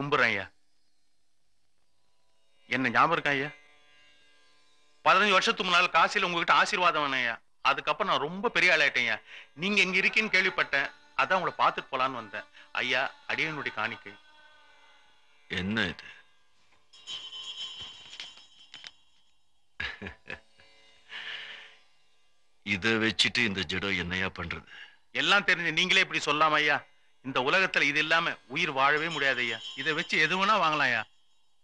கும்பிடுறேன் ஐயா. என்ன ஞாபகம் இருக்கா ஐயா? 15 வருஷத்துக்கு முன்னால காசில உங்ககிட்ட ஆசீர்வாதம் வேணும் ஐயா. அதுக்கப்புறம் நான் ரொம்ப பெரிய ஆளாயிட்டேன் ஐயா. நீங்க இங்க இருக்கீன்னு கேள்விப்பட்டேன். அதான் உங்களை பார்த்துட்டு போலான்னு வந்தேன். ஐயா, அடியனுடைய காணிக்கை. என்ன இது? இத வச்சுட்டு இந்த ஜடம் என்னையா பண்றது? எல்லாம் தெரிஞ்சு நீங்களே இப்படி சொல்லாம ஐயா. இந்த உலகத்துல இது இல்லாம உயிர் வாழவே முடியாது ஐயா. இதை வச்சு எது வேணா வாங்கலாம் ஐயா.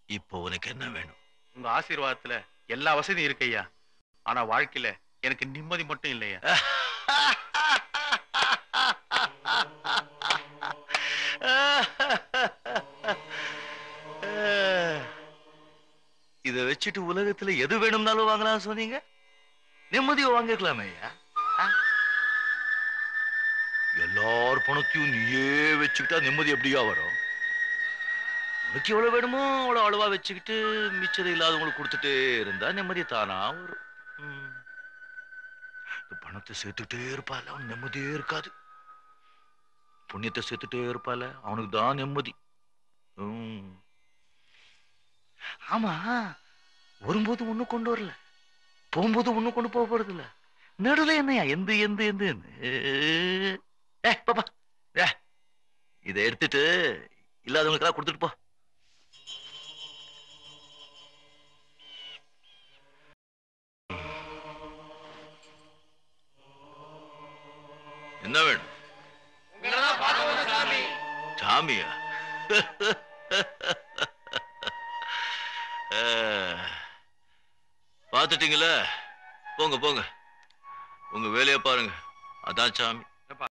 இப்போ உனக்கு என்ன வேணும்? உங்க ஆசீர்வாதத்துல எல்லா வசதியும் இருக்கு ஐயா. ஆனா வாழ்க்கையில எனக்கு நிம்மதி மட்டும் இல்லையா. இத வச்சுட்டு உலகத்துல எது வேணும்னாலும் வாங்கலாம் சொன்னீங்க. நிம்மதியை வாங்கிக்கலாமே ஐயா. எல்லார் பணத்தையும் நீயே வச்சுக்கிட்டா நிம்மதி எப்படியா வரும்? உனக்கு எவ்வளவு வேணுமோ அவ்வளவு அளவா வச்சுக்கிட்டு மிச்சதை இல்லாதவங்களுக்கு கொடுத்துட்டே இருந்தா நிம்மதி தானா வரும். பணத்தை சேர்த்துட்டே இருப்பால அவன் நிம்மதியே இருக்காது. புண்ணியத்தை சேர்த்துட்டே இருப்பால அவனுக்கு தான் நிம்மதி. ஆமா, வரும்போது ஒண்ணு கொண்டு வரல, போகும்போது ஒண்ணு கொண்டு போக போறது இல்ல. நடுல என்னையா எந்த எந்த எந்த பாப்பா இதை எடுத்துட்டு இல்லாதவங்களுக்கெல்லாம் கொடுத்துட்டு போ. என்ன வேணும்? சாமியா? பாத்துட்டீங்களா? போங்க போங்க, உங்க வேலையை பாருங்க. அதான் சாமி.